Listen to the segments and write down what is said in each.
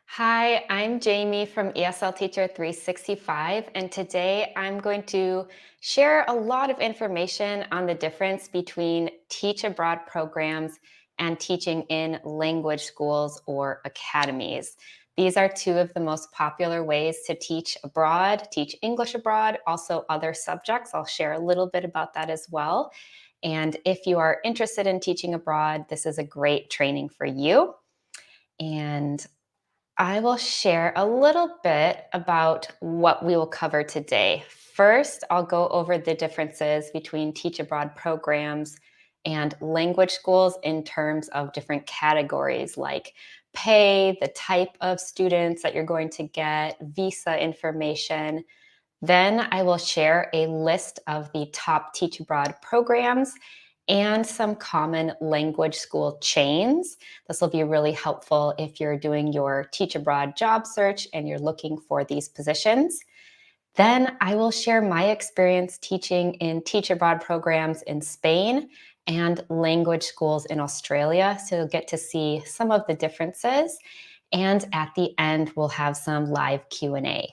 Hi, I'm Jamie from ESL Teacher 365, and today I'm going to share a lot of information on the difference between teach abroad programs and teaching in language schools or academies. These are two of the most popular ways to teach abroad, teach English abroad, also other subjects. I'll share a little bit about that as well. And if you are interested in teaching abroad, this is a great training for you. And I will share a little bit about what we will cover today. First, I'll go over the differences between teach abroad programs and language schools in terms of different categories like pay, the type of students that you're going to get, visa information. Then I will share a list of the top teach abroad programs and some common language school chains. This will be really helpful if you're doing your teach abroad job search and you're looking for these positions. Then I will share my experience teaching in teach abroad programs in Spain and language schools in Australia. So you'll get to see some of the differences. And at the end, we'll have some live Q&A.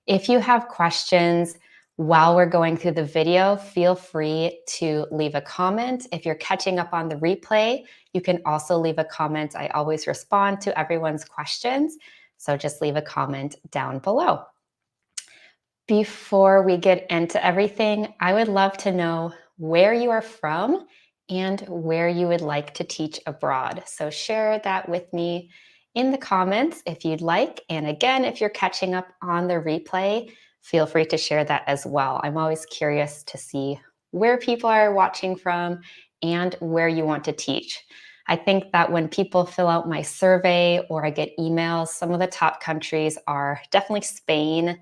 If you have questions while we're going through the video, feel free to leave a comment. If you're catching up on the replay, you can also leave a comment. I always respond to everyone's questions. So just leave a comment down below. Before we get into everything, I would love to know where you are from and where you would like to teach abroad. So share that with me in the comments if you'd like. And again, if you're catching up on the replay, feel free to share that as well. I'm always curious to see where people are watching from and where you want to teach. I think that when people fill out my survey or I get emails, some of the top countries are definitely Spain,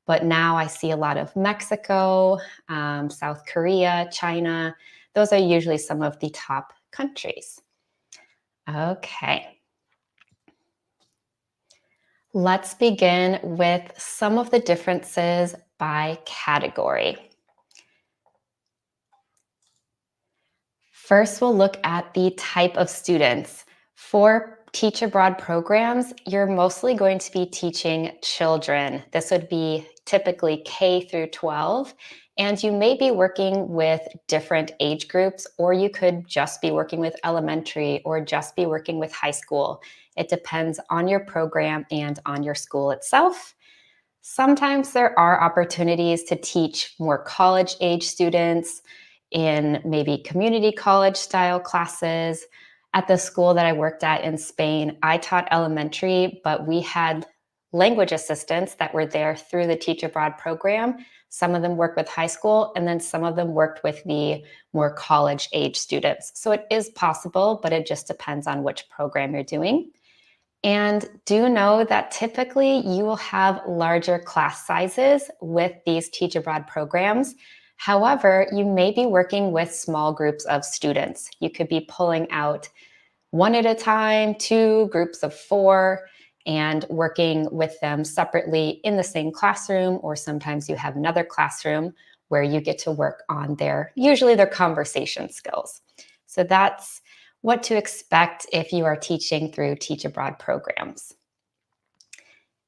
but now I see a lot of Mexico, South Korea, China. Those are usually some of the top countries. Okay. Let's begin with some of the differences by category. First, we'll look at the type of students. For teach abroad programs, you're mostly going to be teaching children. This would be typically K through 12, and you may be working with different age groups, or you could just be working with elementary or just be working with high school. It depends on your program and on your school itself. Sometimes there are opportunities to teach more college age students in maybe community college style classes. At the school that I worked at in Spain, I taught elementary, but we had language assistants that were there through the Teach Abroad program. Some of them worked with high school, and then some of them worked with the more college age students. So it is possible, but it just depends on which program you're doing. And do know that typically you will have larger class sizes with these teach abroad programs. However, you may be working with small groups of students. You could be pulling out one at a time, two groups of four, and working with them separately in the same classroom, or sometimes you have another classroom where you get to work on usually their conversation skills. So that's what to expect if you are teaching through teach abroad programs.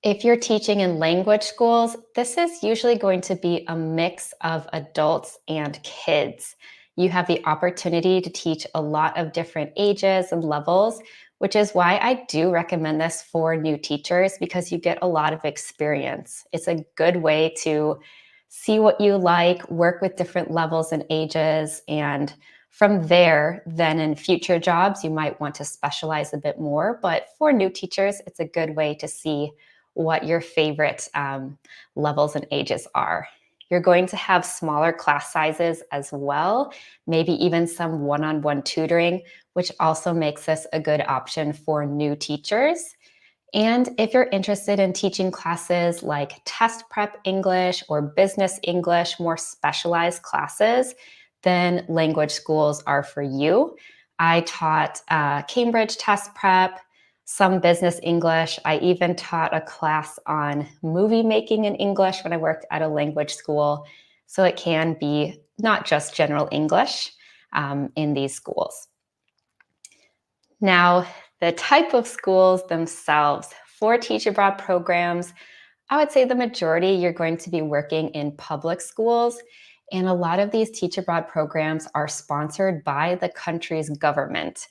If you're teaching in language schools, this is usually going to be a mix of adults and kids. You have the opportunity to teach a lot of different ages and levels, which is why I do recommend this for new teachers because you get a lot of experience. It's a good way to see what you like, work with different levels and ages, and from there, then in future jobs, you might want to specialize a bit more. But for new teachers, it's a good way to see what your favorite levels and ages are. You're going to have smaller class sizes as well, maybe even some one-on-one tutoring, which also makes this a good option for new teachers. And if you're interested in teaching classes like test prep English or business English, more specialized classes, then language schools are for you. I taught Cambridge test prep, some business English. I even taught a class on movie making in English when I worked at a language school. So it can be not just general English in these schools. Now, the type of schools themselves. for teach abroad programs, I would say the majority you're going to be working in public schools. And a lot of these teach abroad programs are sponsored by the country's government.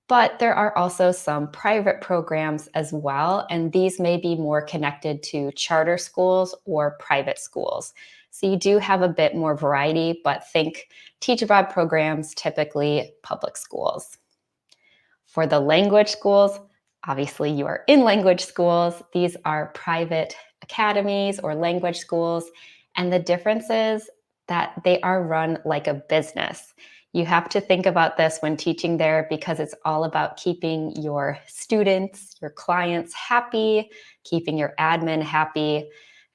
But there are also some private programs as well, and these may be more connected to charter schools or private schools. So you do have a bit more variety, but think teach abroad programs, typically public schools. For the language schools, obviously you are in language schools. These are private academies or language schools. And the difference is that they are run like a business. You have to think about this when teaching there because it's all about keeping your students, your clients happy, keeping your admin happy.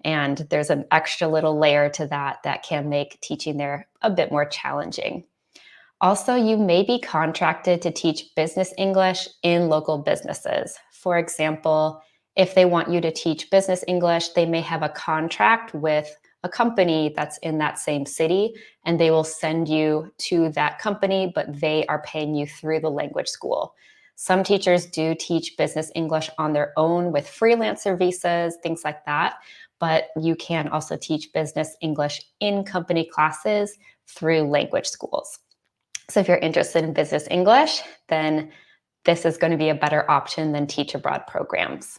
And there's an extra little layer to that that can make teaching there a bit more challenging. Also, you may be contracted to teach business English in local businesses. For example, if they want you to teach business English, they may have a contract with a company that's in that same city, and they will send you to that company, but they are paying you through the language school. Some teachers do teach business English on their own with freelancer visas, things like that, but you can also teach business English in company classes through language schools. So if you're interested in business English, then this is going to be a better option than teach abroad programs.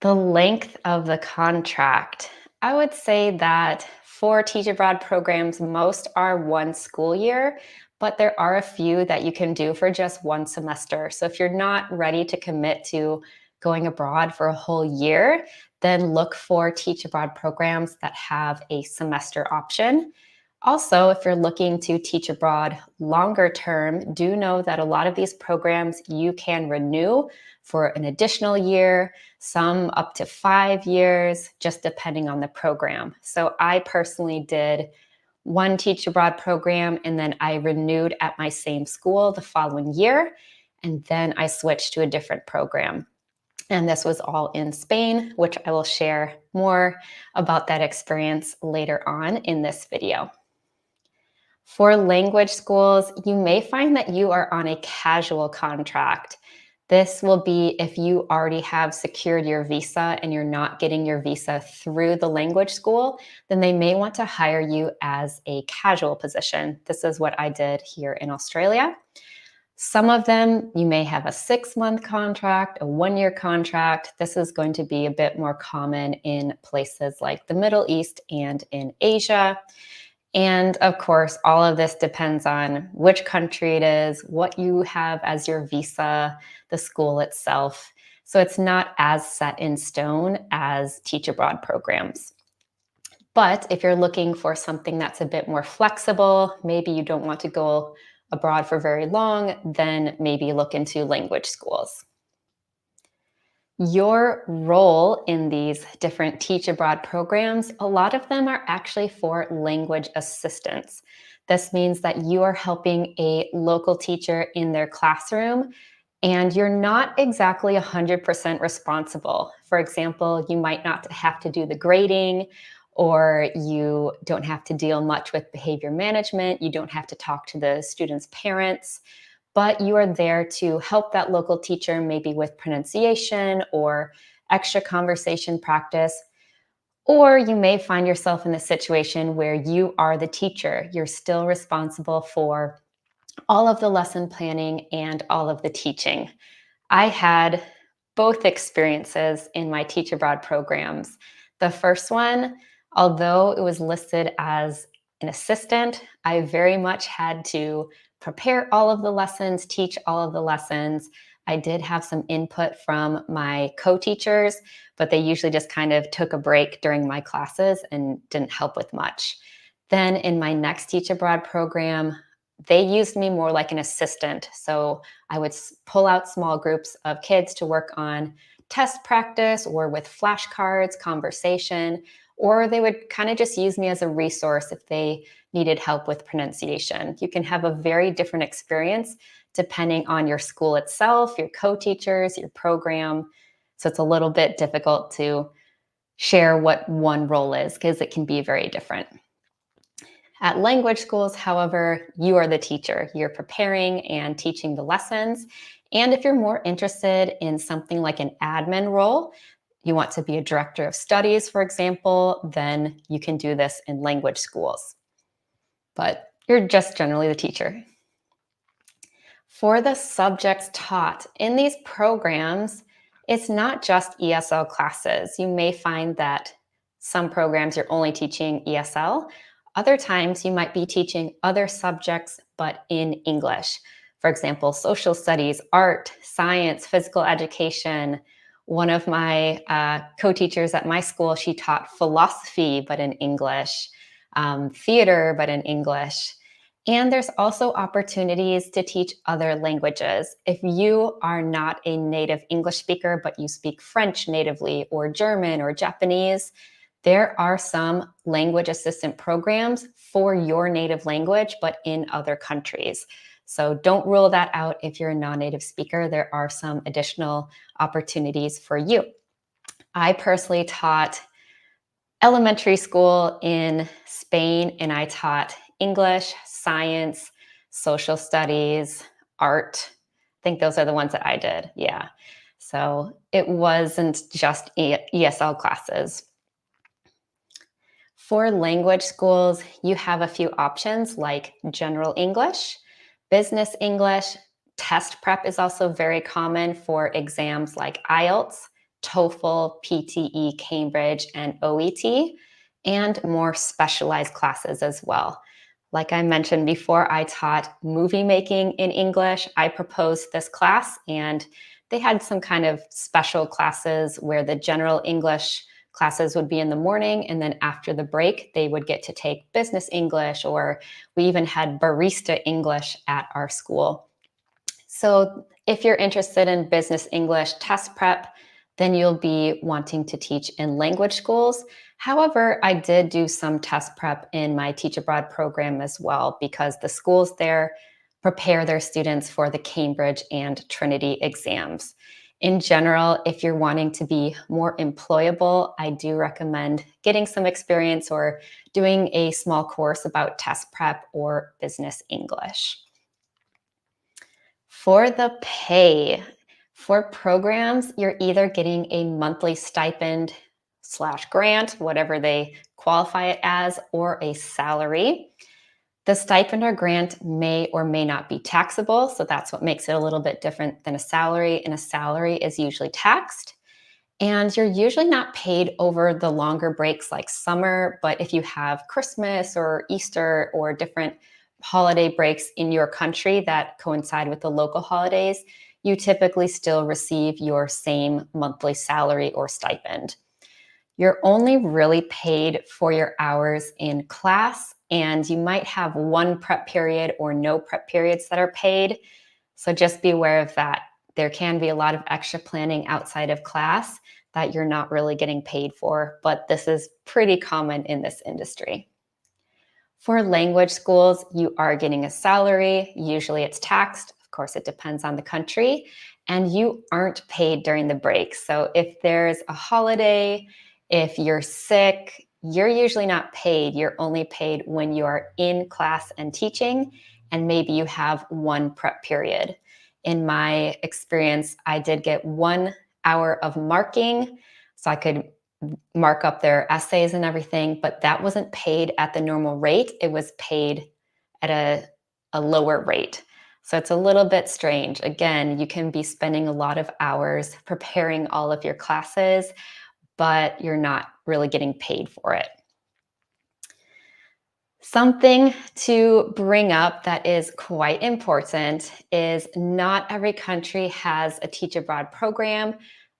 The length of the contract. I would say that for teach abroad programs, most are 1 school year, but there are a few that you can do for just 1 semester. So if you're not ready to commit to going abroad for a whole year, then look for teach abroad programs that have a semester option. Also, if you're looking to teach abroad longer term, do know that a lot of these programs you can renew for an additional year, some up to 5 years, just depending on the program. So I personally did one teach abroad program and then I renewed at my same school the following year. And then I switched to a different program. And this was all in Spain, which I will share more about that experience later on in this video. For language schools, you may find that you are on a casual contract. This will be if you already have secured your visa and you're not getting your visa through the language school, then they may want to hire you as a casual position. This is what I did here in Australia. Some of them, you may have a 6-month contract, a 1-year contract. This is going to be a bit more common in places like the Middle East and in Asia. And of course, all of this depends on which country it is, what you have as your visa, the school itself. So it's not as set in stone as teach abroad programs. But if you're looking for something that's a bit more flexible, maybe you don't want to go abroad for very long, then maybe look into language schools. Your role in these different teach abroad programs, a lot of them are actually for language assistance. This means that you are helping a local teacher in their classroom and you're not exactly 100% responsible. For example, you might not have to do the grading or you don't have to deal much with behavior management. You don't have to talk to the students' parents, but you are there to help that local teacher maybe with pronunciation or extra conversation practice. Or you may find yourself in a situation where you are the teacher. You're still responsible for all of the lesson planning and all of the teaching. I had both experiences in my teach abroad programs. The first one, although it was listed as an assistant, I very much had to prepare all of the lessons, teach all of the lessons. I did have some input from my co-teachers, but they usually just kind of took a break during my classes and didn't help with much. Then in my next teach abroad program, they used me more like an assistant. So I would pull out small groups of kids to work on test practice or with flashcards, conversation, or they would kind of just use me as a resource if they needed help with pronunciation. You can have a very different experience depending on your school itself, your co-teachers, your program. So it's a little bit difficult to share what one role is because it can be very different. At language schools, however, you are the teacher. You're preparing and teaching the lessons. And if you're more interested in something like an admin role, you want to be a director of studies, for example, then you can do this in language schools. But you're just generally the teacher. For the subjects taught in these programs, it's not just ESL classes. You may find that some programs you're only teaching ESL. Other times you might be teaching other subjects, but in English. For example, social studies, art, science, physical education. One of my co-teachers at my school, she taught philosophy, but in English, theater, but in English. And there's also opportunities to teach other languages. If you are not a native English speaker, but you speak French natively, or German or Japanese, there are some language assistant programs for your native language, but in other countries. So don't rule that out if you're a non-native speaker. There are some additional opportunities for you. I personally taught elementary school in Spain, and I taught English, science, social studies, art. I think those are the ones that I did. Yeah. So it wasn't just ESL classes. For language schools, you have a few options like general English, business English. Test prep is also very common for exams like IELTS, TOEFL, PTE, Cambridge, and OET, and more specialized classes as well. Like I mentioned before, I taught movie making in English. I proposed this class, and they had some kind of special classes where the general English classes would be in the morning, and then after the break, they would get to take business English, or we even had barista English at our school. So if you're interested in business English test prep, then you'll be wanting to teach in language schools. However, I did do some test prep in my Teach Abroad program as well, because the schools there prepare their students for the Cambridge and Trinity exams. In general, if you're wanting to be more employable, I do recommend getting some experience or doing a small course about test prep or business English. For the pay, for programs, you're either getting a monthly stipend slash grant, whatever they qualify it as, or a salary. The stipend or grant may or may not be taxable, so that's what makes it a little bit different than a salary, and a salary is usually taxed. And you're usually not paid over the longer breaks like summer, but if you have Christmas or Easter or different holiday breaks in your country that coincide with the local holidays, you typically still receive your same monthly salary or stipend. You're only really paid for your hours in class, and you might have one prep period or no prep periods that are paid. So just be aware of that. There can be a lot of extra planning outside of class that you're not really getting paid for, but this is pretty common in this industry. For language schools, you are getting a salary. Usually it's taxed. Of course, it depends on the country. And you aren't paid during the break. So if there's a holiday, if you're sick, you're usually not paid. You're only paid when you are in class and teaching, and maybe you have one prep period. In my experience, I did get 1 hour of marking, so I could mark up their essays and everything, but that wasn't paid at the normal rate. It was paid at a lower rate. So it's a little bit strange. Again, you can be spending a lot of hours preparing all of your classes, but you're not really getting paid for it. Something to bring up that is quite important is not every country has a Teach Abroad program,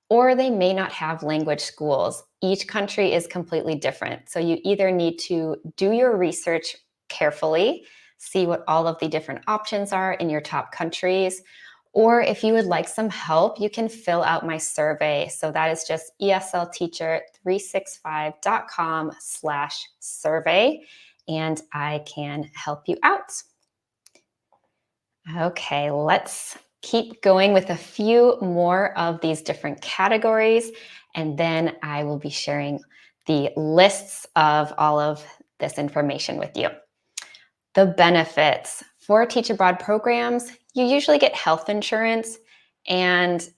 or they may not have language schools. Each country is completely different. So you either need to do your research carefully, see what all of the different options are in your top countries, or if you would like some help, you can fill out my survey. So that is just eslteacher365.com/survey, and I can help you out. Okay, let's keep going with a few more of these different categories, and then I will be sharing the lists of all of this information with you. The benefits for teach abroad programs, you usually get health insurance, and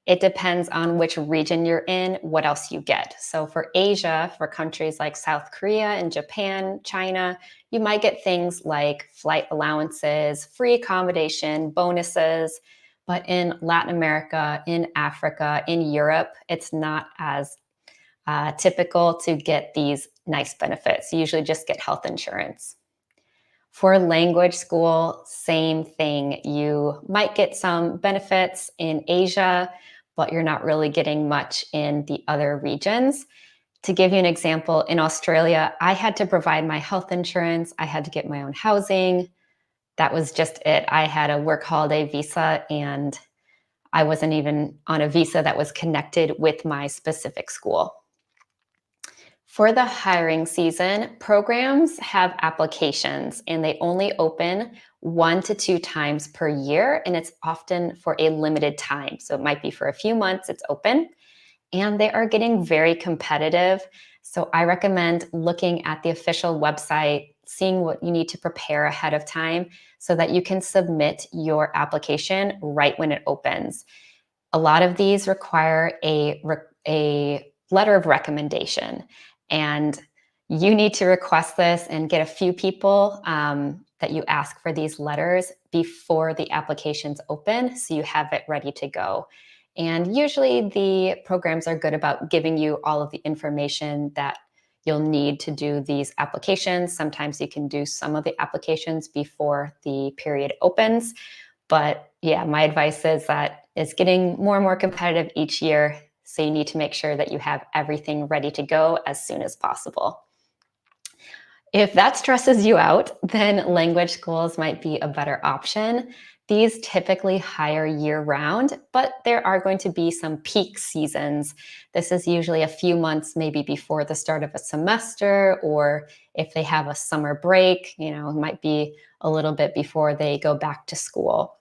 it depends on which region you're in, what else you get. So for Asia, for countries like South Korea and Japan, China, you might get things like flight allowances, free accommodation, bonuses. But in Latin America, in Africa, in Europe, it's not as typical to get these nice benefits. You usually just get health insurance. For language school, same thing. You might get some benefits in Asia, but you're not really getting much in the other regions. To give you an example, in Australia, I had to provide my health insurance, I had to get my own housing. That was just it. I had a work holiday visa, and I wasn't even on a visa that was connected with my specific school. For the hiring season, programs have applications and they only open 1 to 2 times per year, and it's often for a limited time. So it might be for a few months it's open, and they are getting very competitive. So I recommend looking at the official website, seeing what you need to prepare ahead of time so that you can submit your application right when it opens. A lot of these require a letter of recommendation, and you need to request this and get a few people that you ask for these letters before the applications open so you have it ready to go. And usually the programs are good about giving you all of the information that you'll need to do these applications. Sometimes you can do some of the applications before the period opens. But yeah, my advice is that it's getting more and more competitive each year. So you need to make sure that you have everything ready to go as soon as possible. If that stresses you out, then language schools might be a better option. These typically hire year round, but there are going to be some peak seasons. This is usually a few months, maybe before the start of a semester, or if they have a summer break, it might be a little bit before they go back to school.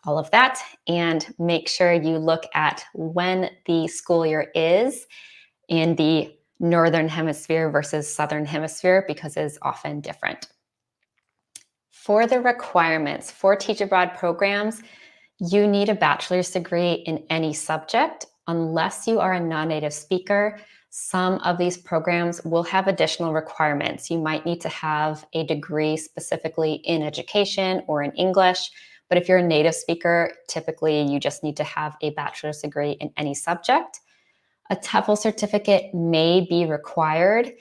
All of that, and make sure you look at when the school year is in the Northern Hemisphere versus Southern Hemisphere, because it is often different. For the requirements for Teach Abroad programs, you need a bachelor's degree in any subject unless you are a non-native speaker. Some of these programs will have additional requirements. You might need to have a degree specifically in education or in English, but if you're a native speaker, typically you just need to have a bachelor's degree in any subject. A TEFL certificate may be required.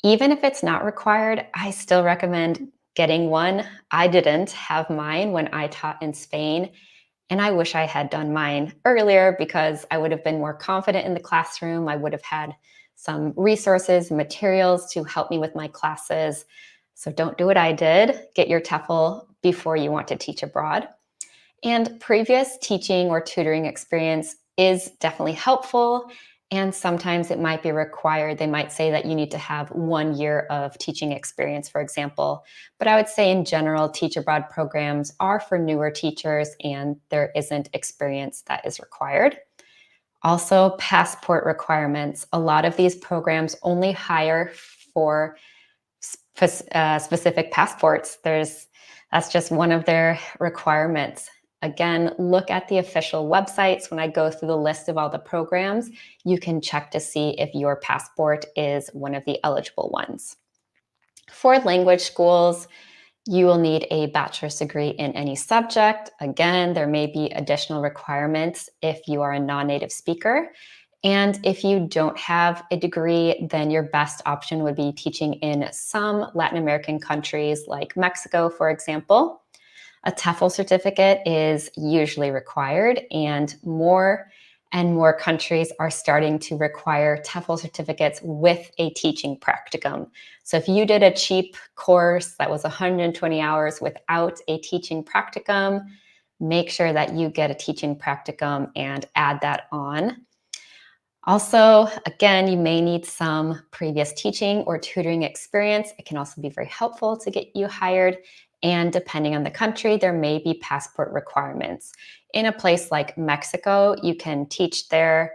Even if it's not required, I still recommend getting one. I didn't have mine when I taught in Spain, and I wish I had done mine earlier because I would have been more confident in the classroom. I would have had some resources, materials to help me with my classes. So don't do what I did. Get your TEFL before you want to teach abroad. And previous teaching or tutoring experience is definitely helpful. And sometimes it might be required. They might say that you need to have 1 year of teaching experience, for example. But I would say in general, teach abroad programs are for newer teachers and there isn't experience that is required. Also, passport requirements. A lot of these programs only hire for specific passports. That's just one of their requirements. Again, look at the official websites. When I go through the list of all the programs, you can check to see if your passport is one of the eligible ones. For language schools, you will need a bachelor's degree in any subject. Again, there may be additional requirements if you are a non-native speaker. And if you don't have a degree, then your best option would be teaching in some Latin American countries like Mexico, for example. A TEFL certificate is usually required, and more countries are starting to require TEFL certificates with a teaching practicum. So if you did a cheap course that was 120 hours without a teaching practicum, make sure that you get a teaching practicum and add that on. Also, again, you may need some previous teaching or tutoring experience. It can also be very helpful to get you hired. And depending on the country, there may be passport requirements. In a place like Mexico, you can teach there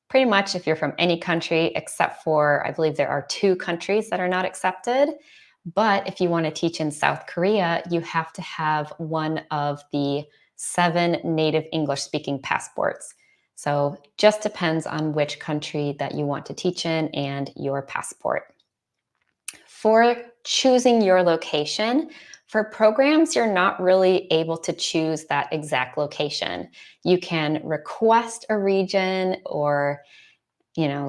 pretty much if you're from any country, except for, I believe there are 2 countries that are not accepted. But if you want to teach in South Korea, you have to have one of the 7 native English speaking passports. So just depends on which country that you want to teach in and your passport. For choosing your location, for programs, you're not really able to choose that exact location. You can request a region or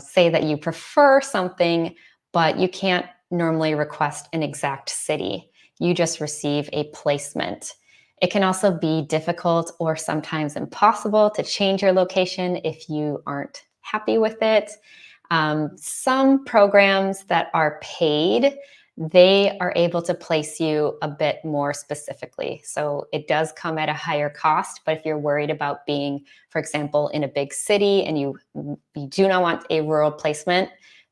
say that you prefer something, but you can't normally request an exact city. You just receive a placement. It can also be difficult or sometimes impossible to change your location if you aren't happy with it. Some programs that are paid, they are able to place you a bit more specifically. So it does come at a higher cost, but if you're worried about being, for example, in a big city and you do not want a rural placement,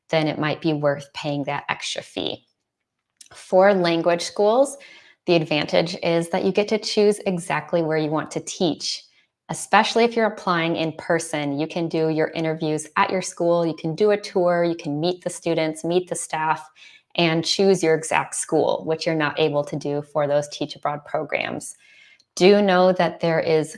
then it might be worth paying that extra fee. For language schools, the advantage is that you get to choose exactly where you want to teach. Especially if you're applying in person, you can do your interviews at your school, you can do a tour, you can meet the students, meet the staff, and choose your exact school, which you're not able to do for those teach abroad programs. Do know that there's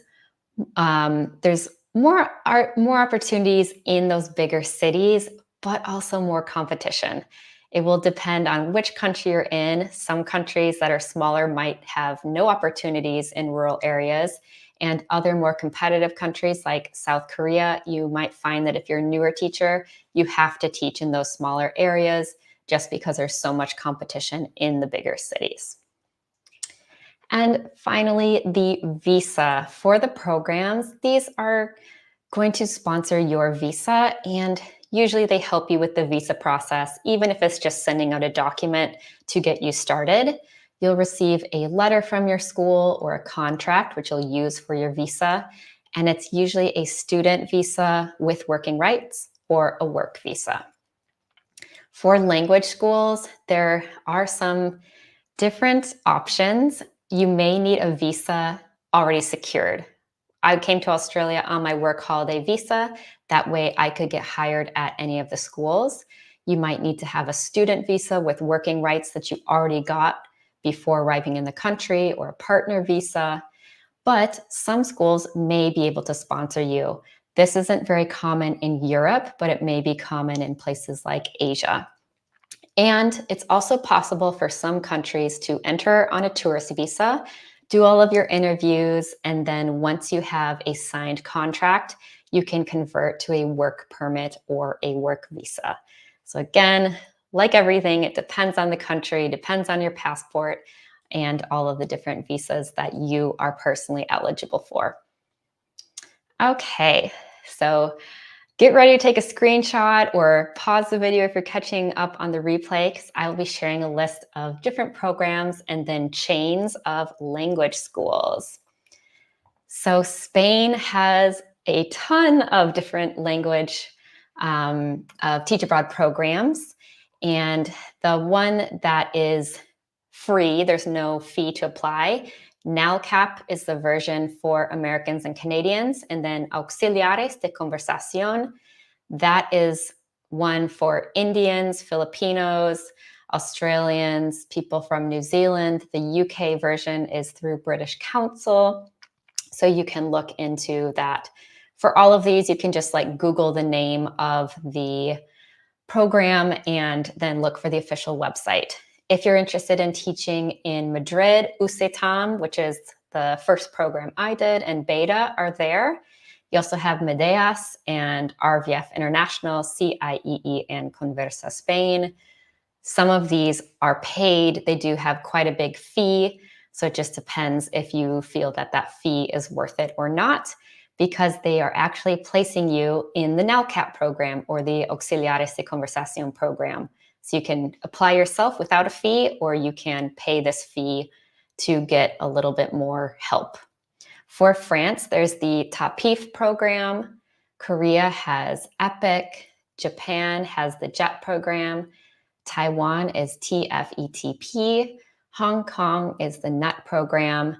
more opportunities in those bigger cities, but also more competition. It will depend on which country you're in. Some countries that are smaller might have no opportunities in rural areas, and other more competitive countries like South Korea, you might find that if you're a newer teacher, you have to teach in those smaller areas just because there's so much competition in the bigger cities. And finally, the visa. For the programs, these are going to sponsor your visa, and usually they help you with the visa process, even if it's just sending out a document to get you started. You'll receive a letter from your school or a contract, which you'll use for your visa. And it's usually a student visa with working rights or a work visa. For language schools, there are some different options. You may need a visa already secured. I came to Australia on my work holiday visa. That way I could get hired at any of the schools. You might need to have a student visa with working rights that you already got before arriving in the country, or a partner visa. But some schools may be able to sponsor you. This isn't very common in Europe, but it may be common in places like Asia. And it's also possible for some countries to enter on a tourist visa, do all of your interviews, and then once you have a signed contract, you can convert to a work permit or a work visa. So again, like everything, it depends on the country, depends on your passport, and all of the different visas that you are personally eligible for. Okay, so get ready to take a screenshot or pause the video if you're catching up on the replay, because I will be sharing a list of different programs and then chains of language schools. So Spain has a ton of different language teach abroad programs. And the one that is free, there's no fee to apply. NALCAP is the version for Americans and Canadians. And then Auxiliares de Conversación, that is one for Indians, Filipinos, Australians, people from New Zealand. The UK version is through British Council. So you can look into that. For all of these, you can just Google the name of the program and then look for the official website. If you're interested in teaching in Madrid, UCETAM, which is the first program I did, and Beta are there. You also have Medeas and RVF International, CIEE, and Conversa Spain. Some of these are paid. They do have quite a big fee. So it just depends if you feel that that fee is worth it or not, because they are actually placing you in the NALCAP program or the Auxiliares de Conversación program. So you can apply yourself without a fee, or you can pay this fee to get a little bit more help. For France, there's the TAPIF program. Korea has EPIC. Japan has the JET program. Taiwan is TFETP. Hong Kong is the NET program.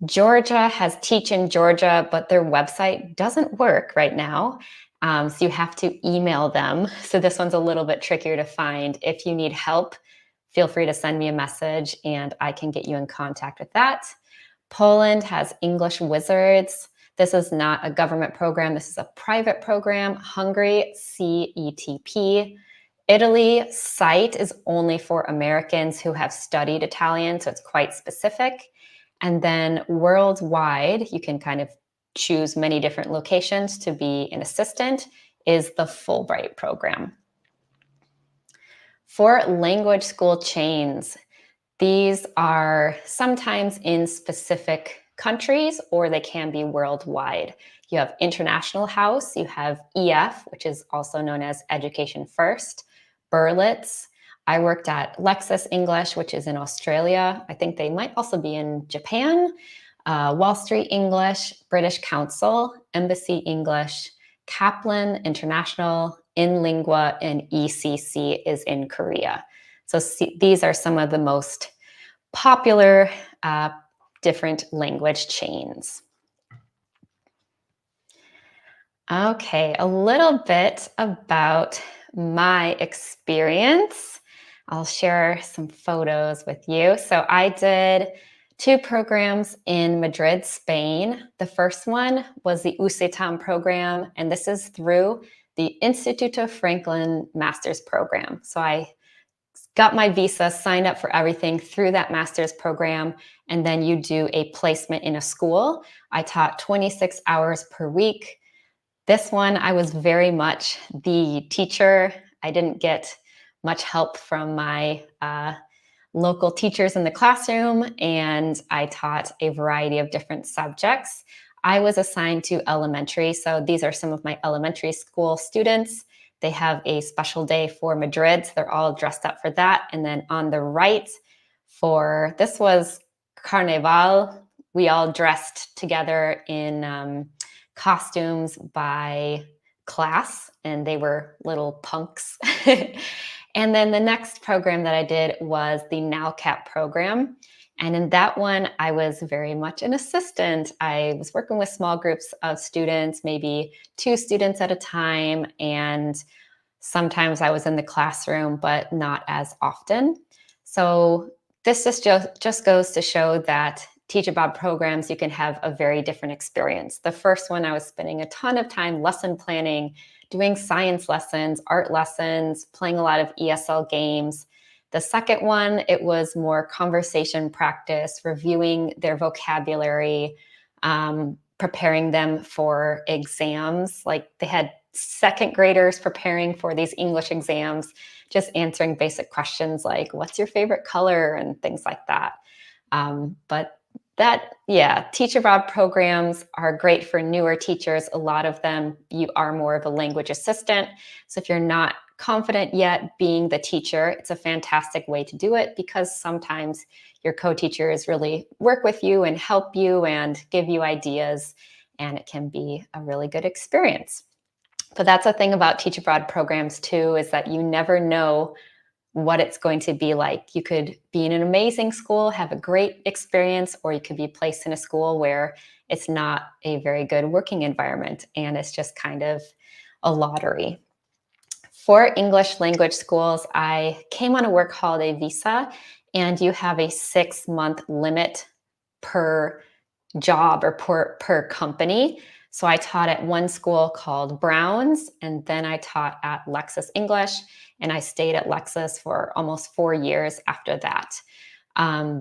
Georgia has Teach in Georgia, but their website doesn't work right now. So you have to email them. So this one's a little bit trickier to find. If you need help feel free to send me a message and I can get you in contact with that. Poland has English Wizards. This is not a government program. This is a private program. Hungary, CETP. Italy, site is only for Americans who have studied Italian, so it's quite specific. And then worldwide, you can kind of choose many different locations to be an assistant, is the Fulbright program. For language school chains, these are sometimes in specific countries or they can be worldwide. You have International House, you have EF, which is also known as Education First, Berlitz. I worked at Lexis English, which is in Australia. I think they might also be in Japan. Wall Street English, British Council, Embassy English, Kaplan International, In Lingua, and ECC is in Korea. So these are some of the most popular different language chains. Okay, a little bit about my experience. I'll share some photos with you. So I did 2 programs in Madrid, Spain. The first one was the UCETAM program, and this is through the Instituto Franklin Master's Program. So I got my visa, signed up for everything through that master's program, and then you do a placement in a school. I taught 26 hours per week. This one, I was very much the teacher. I didn't get much help from my local teachers in the classroom, and I taught a variety of different subjects. I was assigned to elementary, so these are some of my elementary school students. They have a special day for Madrid, so they're all dressed up for that. And then on the right, for this was Carnival. We all dressed together in costumes by class, and they were little punks. And then the next program that I did was the NowCap program. And in that one, I was very much an assistant. I was working with small groups of students, maybe 2 students at a time. And sometimes I was in the classroom, but not as often. So this just goes to show that teach abroad programs, you can have a very different experience. The first one, I was spending a ton of time lesson planning, doing science lessons, art lessons, playing a lot of ESL games. The second one, it was more conversation practice, reviewing their vocabulary, preparing them for exams. Like they had second graders preparing for these English exams, just answering basic questions like, what's your favorite color and things like that. Teach abroad programs are great for newer teachers. A lot of them, you are more of a language assistant. So if you're not confident yet being the teacher, it's a fantastic way to do it because sometimes your co-teachers really work with you and help you and give you ideas, and it can be a really good experience. But that's a thing about teach abroad programs too, is that you never know what it's going to be like. You could be in an amazing school, have a great experience, or you could be placed in a school where it's not a very good working environment and it's just kind of a lottery. For English language schools, I came on a work holiday visa, and you have a 6-month limit per job or per company. So I taught at one school called Brown's, and then I taught at Lexis English, and I stayed at Lexis for almost 4 years after that.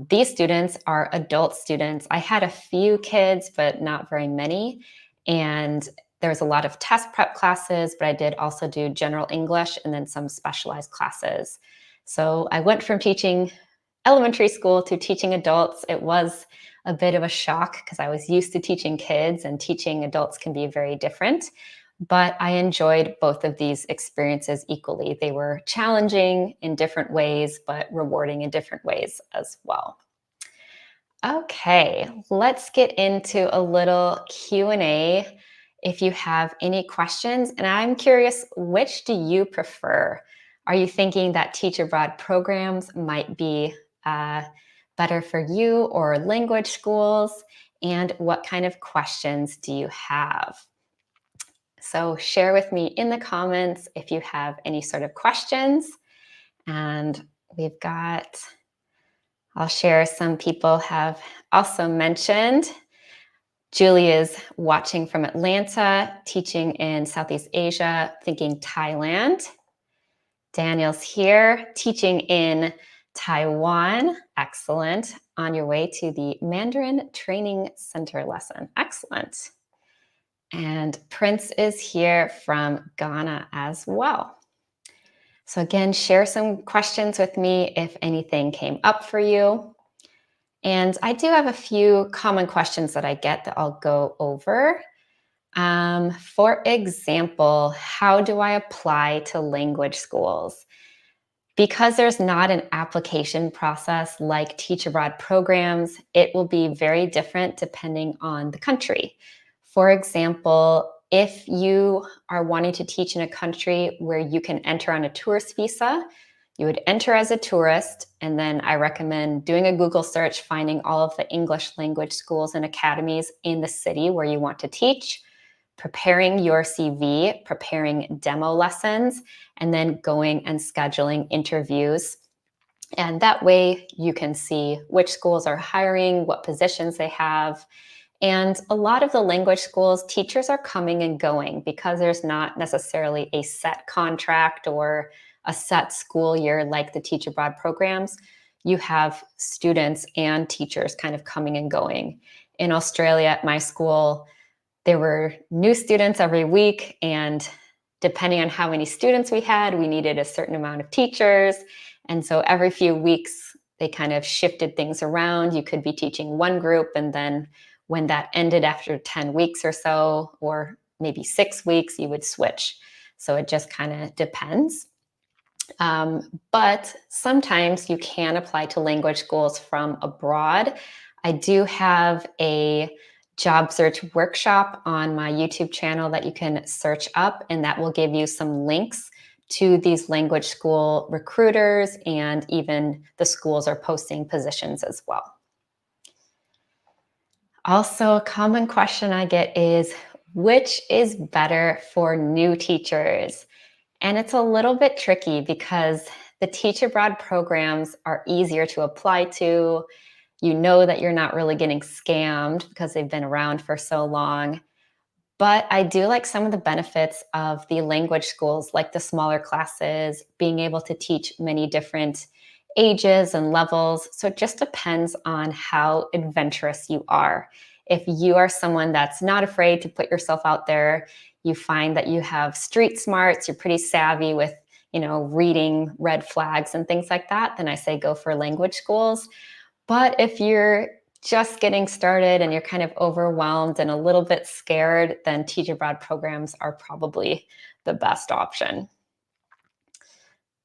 These students are adult students. I had a few kids, but not very many. And there was a lot of test prep classes, but I did also do general English and then some specialized classes. So I went from teaching elementary school to teaching adults. It was a bit of a shock because I was used to teaching kids, and teaching adults can be very different. But I enjoyed both of these experiences equally. They were challenging in different ways, but rewarding in different ways as well. Okay, let's get into a little Q&A if you have any questions. And I'm curious, which do you prefer? Are you thinking that teach abroad programs might be better for you, or language schools? And what kind of questions do you have? So share with me in the comments if you have any sort of questions, and we've got, I'll share, some people have also mentioned. Julie is watching from Atlanta, teaching in Southeast Asia, thinking Thailand. Daniel's here, teaching in Taiwan. Excellent. On your way to the Mandarin Training Center lesson. Excellent. And Prince is here from Ghana as well. So again, share some questions with me if anything came up for you. And I do have a few common questions that I get that I'll go over. For example, how do I apply to language schools? Because there's not an application process like teach abroad programs, it will be very different depending on the country. For example, if you are wanting to teach in a country where you can enter on a tourist visa, you would enter as a tourist, and then I recommend doing a Google search, finding all of the English language schools and academies in the city where you want to teach, preparing your CV, preparing demo lessons, and then going and scheduling interviews. And that way you can see which schools are hiring, what positions they have. And a lot of the language schools, teachers are coming and going because there's not necessarily a set contract or a set school year like the Teach Abroad programs. You have students and teachers kind of coming and going. In Australia, at my school, there were new students every week, and depending on how many students we had, we needed a certain amount of teachers. And so every few weeks, they kind of shifted things around. You could be teaching one group, and then when that ended after 10 weeks or so, or maybe 6 weeks, you would switch. So it just kind of depends. But sometimes you can apply to language schools from abroad. I do have a job search workshop on my YouTube channel that you can search up, and that will give you some links to these language school recruiters, and even the schools are posting positions as well. Also, a common question I get is, which is better for new teachers? And it's a little bit tricky because the Teach Abroad programs are easier to apply to. You know that you're not really getting scammed because they've been around for so long. But I do like some of the benefits of the language schools, like the smaller classes, being able to teach many different ages and levels. So it just depends on how adventurous you are. If you are someone that's not afraid to put yourself out there, you find that you have street smarts, you're pretty savvy with, reading red flags and things like that, then I say go for language schools. But if you're just getting started and you're kind of overwhelmed and a little bit scared, then Teach Abroad programs are probably the best option.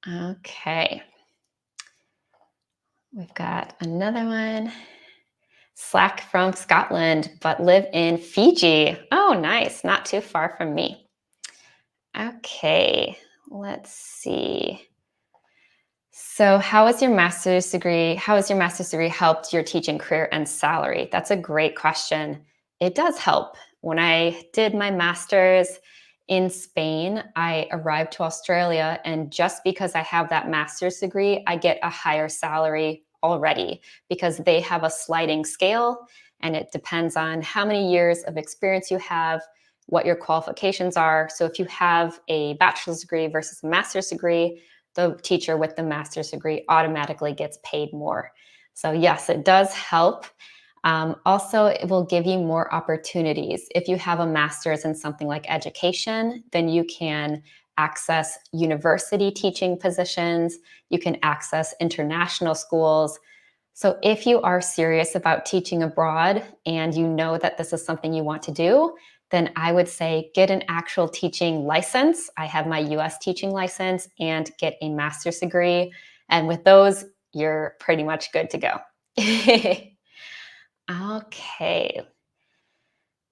Okay. We've got another one. Slack from Scotland, but live in Fiji. Oh, nice. Not too far from me. Okay, let's see. So how has your master's degree helped your teaching career and salary? That's a great question. It does help. When I did my master's in Spain, I arrived to Australia, and just because I have that master's degree, I get a higher salary already because they have a sliding scale, and it depends on how many years of experience you have, what your qualifications are. So if you have a bachelor's degree versus a master's degree, the teacher with the master's degree automatically gets paid more. So yes, it does help. Also, it will give you more opportunities. If you have a master's in something like education, then you can access university teaching positions. You can access international schools. So if you are serious about teaching abroad and you know that this is something you want to do, then I would say get an actual teaching license. I have my US teaching license, and get a master's degree. And with those, you're pretty much good to go. Okay.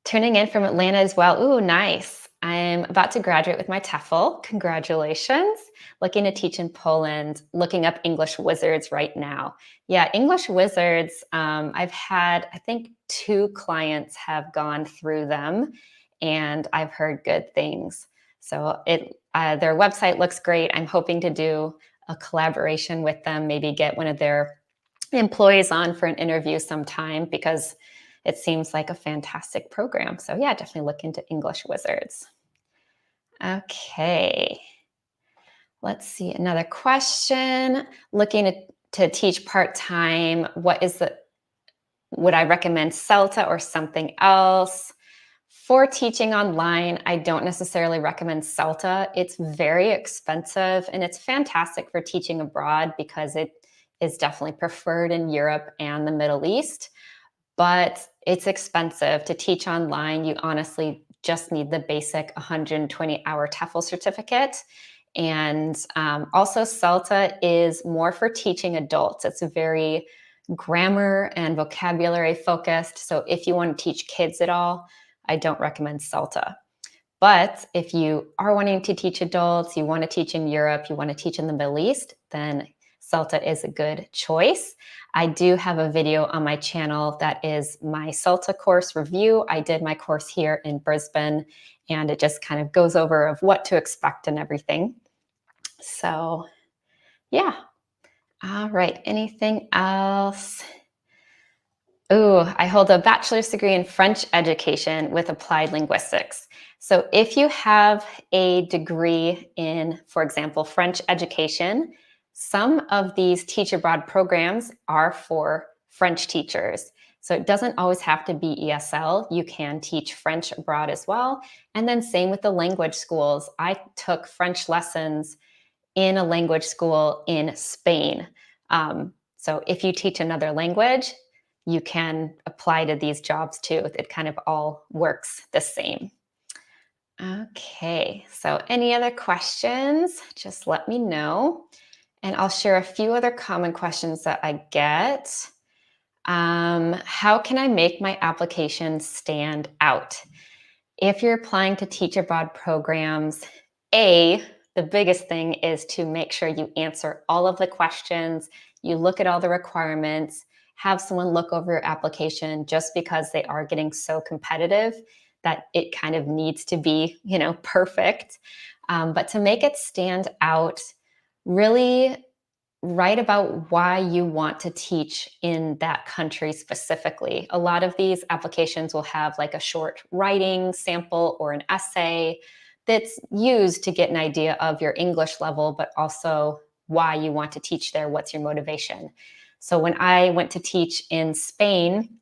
Tuning in from Atlanta as well. Ooh, nice. I'm about to graduate with my TEFL. Congratulations. Looking to teach in Poland, looking up English Wizards right now. Yeah, English Wizards, I've had, I think 2 clients have gone through them, and I've heard good things. So their website looks great. I'm hoping to do a collaboration with them, maybe get one of their employees on for an interview sometime because it seems like a fantastic program. So yeah, definitely look into English Wizards. Okay. Let's see, another question. Looking to teach part-time, would I recommend CELTA or something else? For teaching online, I don't necessarily recommend CELTA. It's very expensive and it's fantastic for teaching abroad because it is definitely preferred in Europe and the Middle East, but it's expensive to teach online. You honestly just need the basic 120-hour TEFL certificate. And also, CELTA is more for teaching adults. It's very grammar and vocabulary focused. So if you want to teach kids at all, I don't recommend CELTA. But if you are wanting to teach adults, you want to teach in Europe, you want to teach in the Middle East, then CELTA is a good choice. I do have a video on my channel that is my CELTA course review. I did my course here in Brisbane, and it just kind of goes over of what to expect and everything. So yeah. All right. Anything else? Oh, I hold a bachelor's degree in French education with applied linguistics. So if you have a degree in, for example, French education, some of these teach abroad programs are for French teachers. So it doesn't always have to be ESL. You can teach French abroad as well. And then same with the language schools. I took French lessons in a language school in Spain. So if you teach another language, you can apply to these jobs too. It kind of all works the same. Okay, so any other questions? Just let me know. And I'll share a few other common questions that I get. How can I make my application stand out? If you're applying to teach abroad programs, the biggest thing is to make sure you answer all of the questions, you look at all the requirements, have someone look over your application just because they are getting so competitive that it kind of needs to be, perfect. But to make it stand out, really write about why you want to teach in that country specifically. A lot of these applications will have like a short writing sample or an essay that's used to get an idea of your English level, but also why you want to teach there, what's your motivation. So when I went to teach in Spain,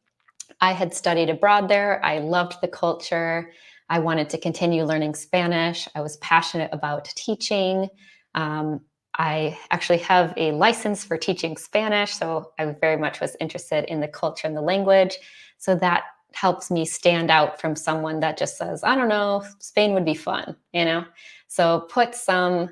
I had studied abroad there. I loved the culture. I wanted to continue learning Spanish. I was passionate about teaching. I actually have a license for teaching Spanish, so I very much was interested in the culture and the language. So that helps me stand out from someone that just says, I don't know, Spain would be fun, So put some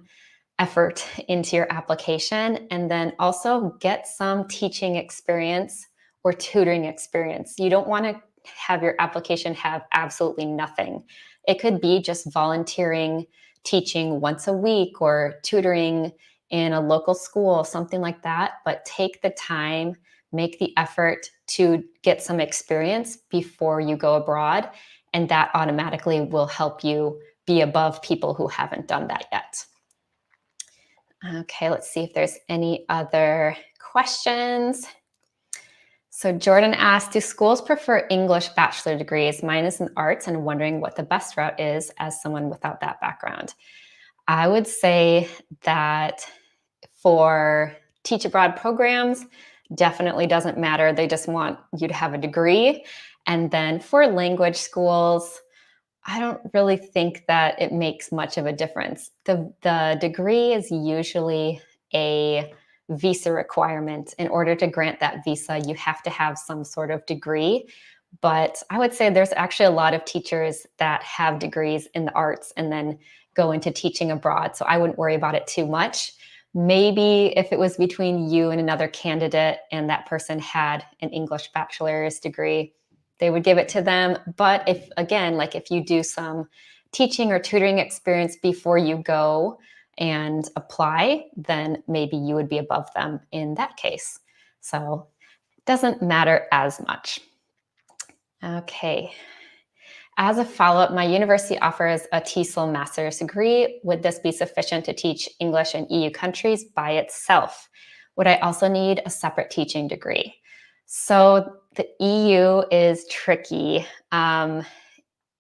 effort into your application and then also get some teaching experience or tutoring experience. You don't want to have your application have absolutely nothing. It could be just volunteering, teaching once a week or tutoring in a local school, something like that. But take the time, make the effort to get some experience before you go abroad. And that automatically will help you be above people who haven't done that yet. Okay, let's see if there's any other questions. So Jordan asked, do schools prefer English bachelor degrees? Mine is in arts and wondering what the best route is as someone without that background. I would say that for teach abroad programs, definitely doesn't matter. They just want you to have a degree. And then for language schools, I don't really think that it makes much of a difference. The degree is usually a visa requirement. In order to grant that visa, you have to have some sort of degree. But I would say there's actually a lot of teachers that have degrees in the arts and then go into teaching abroad. So I wouldn't worry about it too much. Maybe if it was between you and another candidate and that person had an English bachelor's degree, they would give it to them. But if you do some teaching or tutoring experience before you go and apply, then maybe you would be above them in that case. So it doesn't matter as much. Okay. As a follow-up, my university offers a TESOL master's degree. Would this be sufficient to teach English in EU countries by itself? Would I also need a separate teaching degree? So the EU is tricky.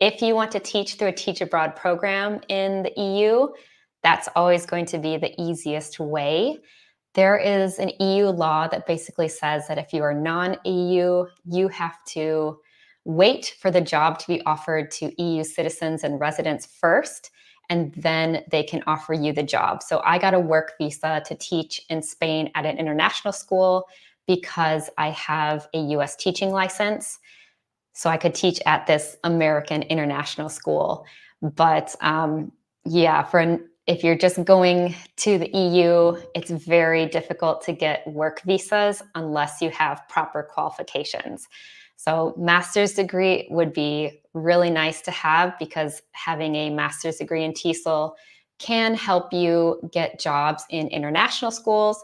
If you want to teach through a teach abroad program in the EU, that's always going to be the easiest way. There is an EU law that basically says that if you are non-EU, you have to wait for the job to be offered to EU citizens and residents first, and then they can offer you the job. So I got a work visa to teach in Spain at an international school because I have a US teaching license. So I could teach at this American international school. But yeah, if you're just going to the EU, it's very difficult to get work visas unless you have proper qualifications. So master's degree would be really nice to have because having a master's degree in TESOL can help you get jobs in international schools.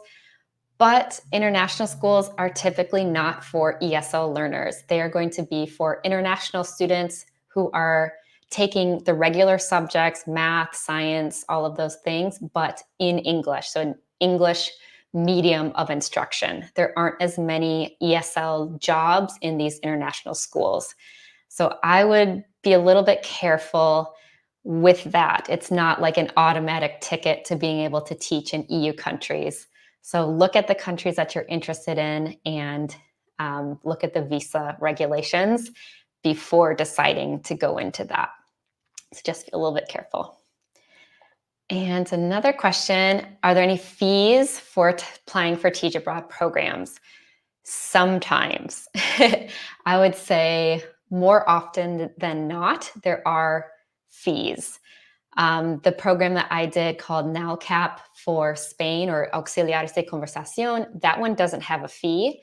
But international schools are typically not for ESL learners. They are going to be for international students who are taking the regular subjects, math, science, all of those things, but in English. So an English medium of instruction. There aren't as many ESL jobs in these international schools. So I would be a little bit careful with that. It's not like an automatic ticket to being able to teach in EU countries. So look at the countries that you're interested in and look at the visa regulations before deciding to go into that. So just be a little bit careful. And another question, are there any fees for applying for Teach Abroad programs? Sometimes. I would say more often than not, there are fees. The program that I did called NALCAP for Spain, or Auxiliares de Conversación, that one doesn't have a fee,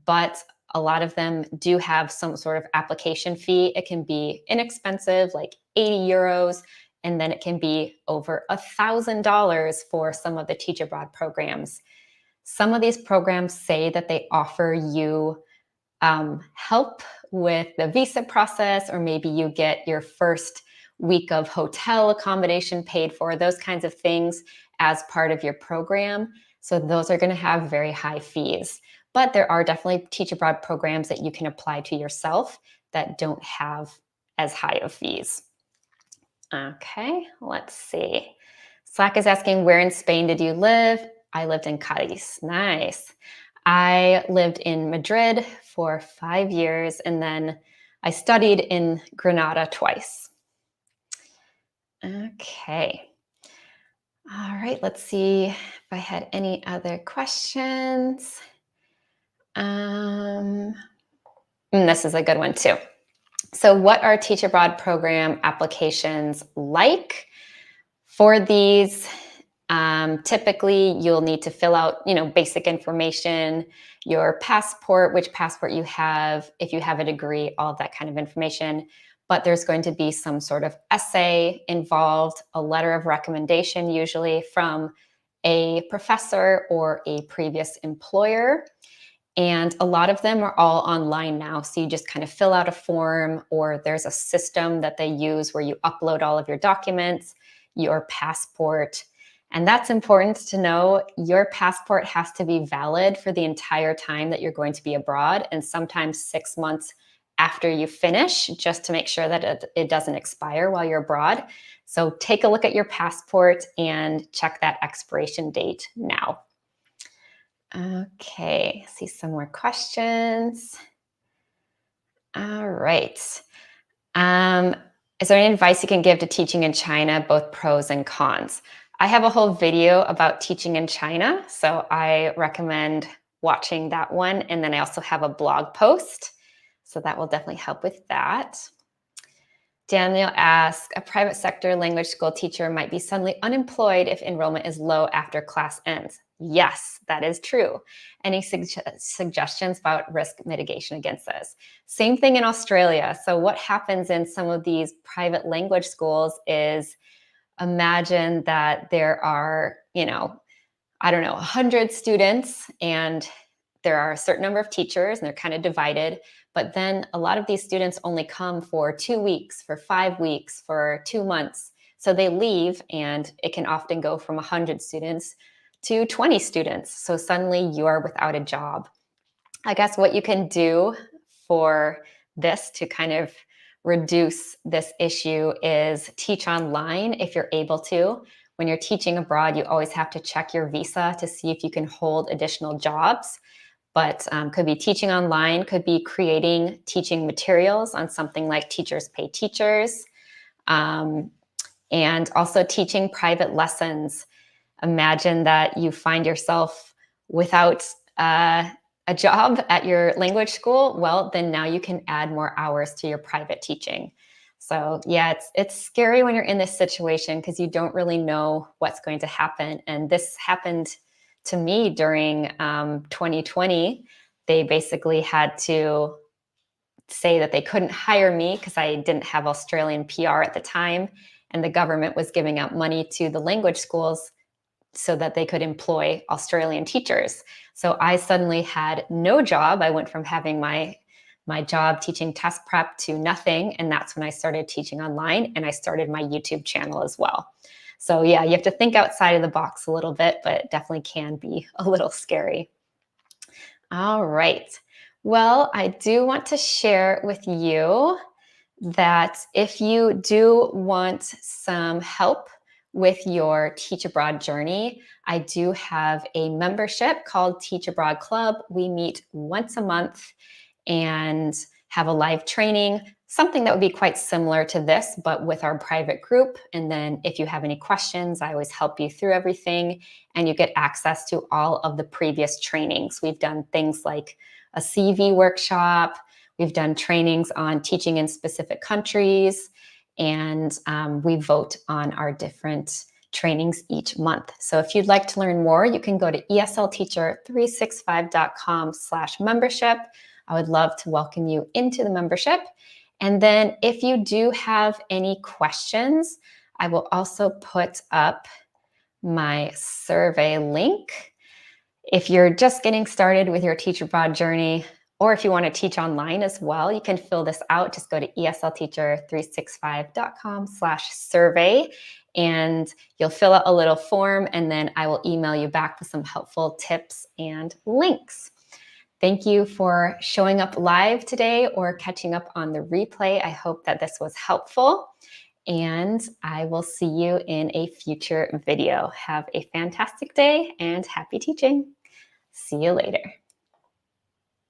but a lot of them do have some sort of application fee. It can be inexpensive, like 80 euros, and then it can be over $1,000 for some of the Teach Abroad programs. Some of these programs say that they offer you help with the visa process, or maybe you get your first week of hotel accommodation paid for, those kinds of things as part of your program. So those are going to have very high fees. But there are definitely Teach Abroad programs that you can apply to yourself that don't have as high of fees. Okay, let's see. Slack is asking, where in Spain did you live? I lived in Cadiz. Nice. I lived in Madrid for 5 years, and then I studied in Granada twice. Okay. All right, let's see if I had any other questions. This is a good one too. So what are Teach Abroad program applications like? For these, typically you'll need to fill out, basic information, your passport, which passport you have, if you have a degree, all of that kind of information. But there's going to be some sort of essay involved, a letter of recommendation, usually from a professor or a previous employer. And a lot of them are all online now. So you just kind of fill out a form, or there's a system that they use where you upload all of your documents, your passport. And that's important to know. Your passport has to be valid for the entire time that you're going to be abroad, and sometimes 6 months after you finish, just to make sure that it doesn't expire while you're abroad. So take a look at your passport and check that expiration date now. Okay, see some more questions. All right. Is there any advice you can give to teaching in China, both pros and cons? I have a whole video about teaching in China, so I recommend watching that one. And then I also have a blog post, so that will definitely help with that. Daniel asks, a private sector language school teacher might be suddenly unemployed if enrollment is low after class ends. Yes, that is true. Any suggestions about risk mitigation against this? Same thing in Australia. So what happens in some of these private language schools is, imagine that there are, 100 students, and there are a certain number of teachers, and they're kind of divided. But then a lot of these students only come for 2 weeks, for 5 weeks, for 2 months. So they leave, and it can often go from 100 students to 20 students. So suddenly you are without a job. I guess what you can do for this to kind of reduce this issue is teach online if you're able to. When you're teaching abroad, you always have to check your visa to see if you can hold additional jobs. But could be teaching online, could be creating teaching materials on something like Teachers Pay Teachers, um, and also teaching private lessons. Imagine that you find yourself without a job at your language school. Well, then now you can add more hours to your private teaching. So yeah, it's scary when you're in this situation because you don't really know what's going to happen. And this happened to me during 2020. They basically had to say that they couldn't hire me because I didn't have Australian PR at the time. And the government was giving out money to the language schools so that they could employ Australian teachers. So I suddenly had no job. I went from having my job teaching test prep to nothing. And that's when I started teaching online, and I started my YouTube channel as well. So yeah, you have to think outside of the box a little bit, but it definitely can be a little scary. All right. Well, I do want to share with you that if you do want some help with your Teach Abroad journey, I do have a membership called Teach Abroad Club. We meet once a month and have a live training, something that would be quite similar to this, but with our private group. And then if you have any questions, I always help you through everything, and you get access to all of the previous trainings. We've done things like a CV workshop. We've done trainings on teaching in specific countries, and we vote on our different trainings each month. So if you'd like to learn more, you can go to eslteacher365.com/membership. I would love to welcome you into the membership. And then if you do have any questions, I will also put up my survey link. If you're just getting started with your Teach Abroad journey, or if you want to teach online as well, you can fill this out. Just go to eslteacher365.com/survey, and you'll fill out a little form, and then I will email you back with some helpful tips and links. Thank you for showing up live today or catching up on the replay. I hope that this was helpful, and I will see you in a future video. Have a fantastic day and happy teaching. See you later.